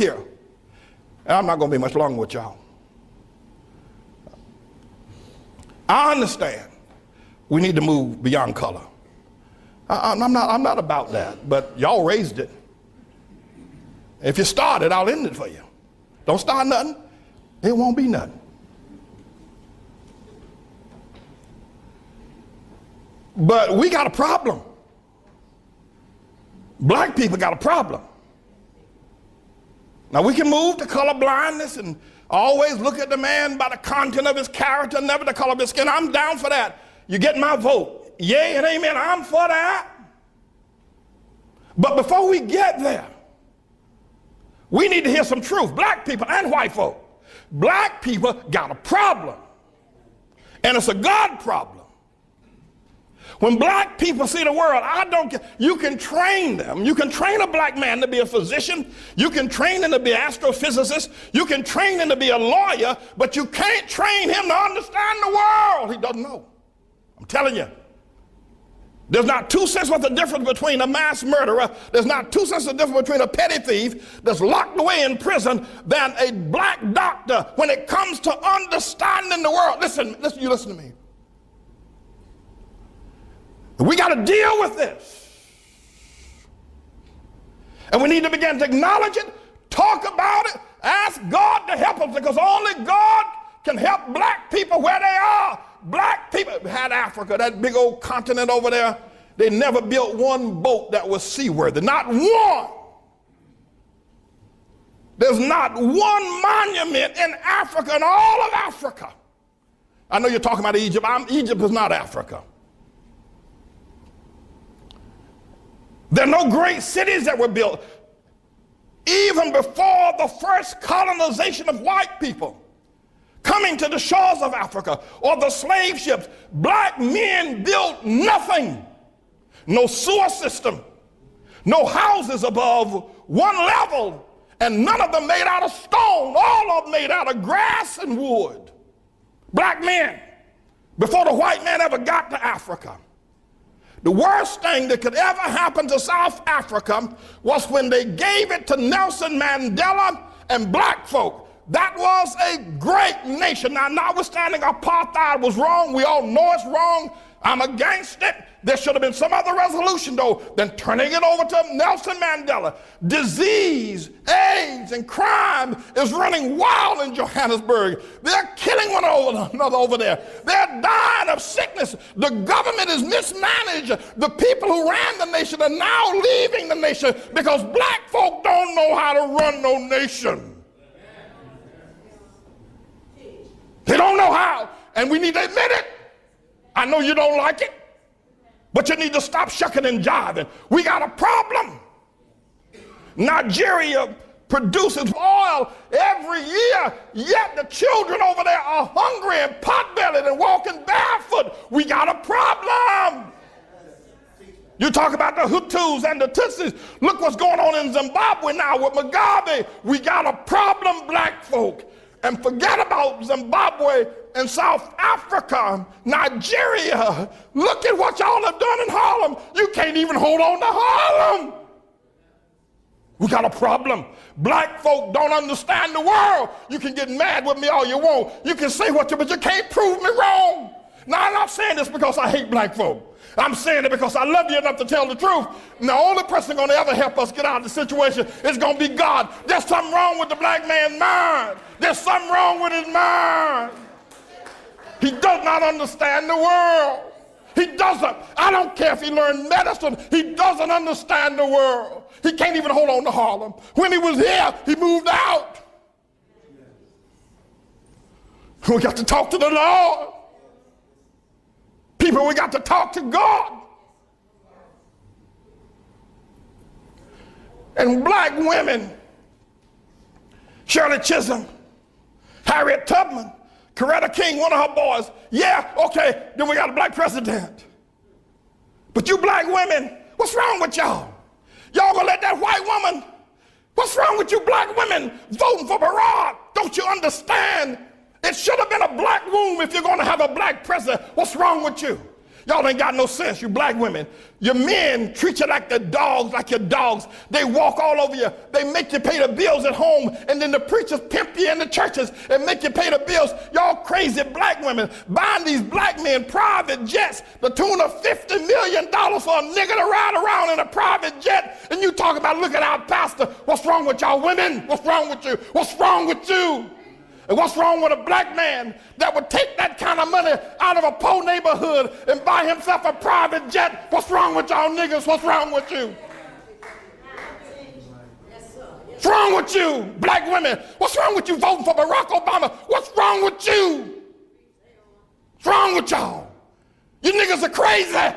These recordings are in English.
Here, and I'm not going to be much longer with y'all. I understand we need to move beyond color. I'm not about that, but y'all raised it. If you start it, I'll end it for you. Don't start nothing, it won't be nothing. But we got a problem. Black people got a problem. Now we can move to color blindness and always look at the man by the content of his character, never the color of his skin. I'm down for that. You get my vote. Yay and amen. I'm for that. But before we get there, we need to hear some truth. Black people and white folk. Black people got a problem. And it's a God problem. When black people see the world, I don't care. You can train them. You can train a black man to be a physician. You can train him to be an astrophysicist. You can train him to be a lawyer, but you can't train him to understand the world. He doesn't know. I'm telling you. There's not 2 cents worth of difference between a mass murderer. There's not 2 cents of difference between a petty thief that's locked away in prison than a black doctor when it comes to understanding the world. Listen, you listen to me. We got to deal with this. And we need to begin to acknowledge it, talk about it, ask God to help us, because only God can help black people where they are. Black people had Africa, that big old continent over there. They never built one boat that was seaworthy, not one. There's not one monument in Africa, in all of Africa. I know you're talking about Egypt. Egypt is not Africa. There are no great cities that were built. Even before the first colonization of white people coming to the shores of Africa or the slave ships, black men built nothing. No sewer system, no houses above one level, and none of them made out of stone, all of them made out of grass and wood. Black men, before the white man ever got to Africa. The worst thing that could ever happen to South Africa was when they gave it to Nelson Mandela and black folk. That was a great nation. Now, notwithstanding apartheid was wrong, we all know it's wrong. I'm against it. There should have been some other resolution, though, than turning it over to Nelson Mandela. Disease, AIDS, and crime is running wild in Johannesburg. They're killing one another over there. They're dying of sickness. The government is mismanaged. The people who ran the nation are now leaving the nation because black folk don't know how to run no nation. They don't know how, and we need to admit it. I know you don't like it, but you need to stop shucking and jiving. We got a problem. Nigeria produces oil every year, yet the children over there are hungry and pot-bellied and walking barefoot. We got a problem. You talk about the Hutus and the Tutsis. Look what's going on in Zimbabwe now with Mugabe. We got a problem, black folk. And forget about Zimbabwe and South Africa, Nigeria. Look at what y'all have done in Harlem. You can't even hold on to Harlem. We got a problem. Black folk don't understand the world. You can get mad with me all you want. You can say what you, but you can't prove me wrong. Now, I'm not saying this because I hate black folk. I'm saying it because I love you enough to tell the truth. And the only person going to ever help us get out of the situation is going to be God. There's something wrong with the black man's mind. There's something wrong with his mind. He does not understand the world. He doesn't. I don't care if he learned medicine. He doesn't understand the world. He can't even hold on to Harlem. When he was here, he moved out. We got to talk to the Lord. People, we got to talk to God. And black women, Shirley Chisholm, Harriet Tubman, Coretta King, one of her boys. Yeah, okay, then we got a black president. But you black women, what's wrong with y'all? Y'all gonna let that white woman, what's wrong with you black women voting for Barack? Don't you understand? It should have been a black womb if you're going to have a black president. What's wrong with you? Y'all ain't got no sense, you black women. Your men treat you like the dogs, like your dogs. They walk all over you. They make you pay the bills at home, and then the preachers pimp you in the churches and make you pay the bills. Y'all crazy black women buying these black men private jets, the tune of $50 million for a nigga to ride around in a private jet, and you talk about, look at our pastor. What's wrong with y'all women? What's wrong with you? What's wrong with you? And what's wrong with a black man that would take that kind of money out of a poor neighborhood and buy himself a private jet? What's wrong with y'all niggas? What's wrong with you? What's wrong with you, black women? What's wrong with you voting for Barack Obama? What's wrong with you? What's wrong with y'all? You niggas are crazy.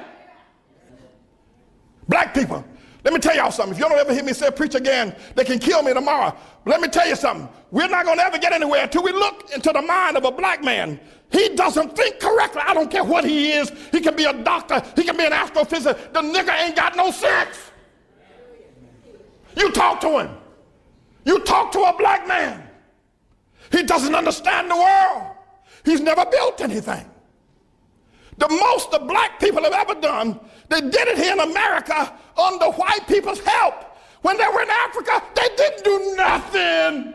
Black people, let me tell y'all something. If you don't ever hear me say preach again, they can kill me tomorrow. But let me tell you something. We're not going to ever get anywhere until we look into the mind of a black man. He doesn't think correctly. I don't care what he is. He can be a doctor. He can be an astrophysicist. The nigga ain't got no sense. You talk to him. You talk to a black man. He doesn't understand the world. He's never built anything. The most the black people have ever done, they did it here in America under white people's help. When they were in Africa, they didn't do nothing.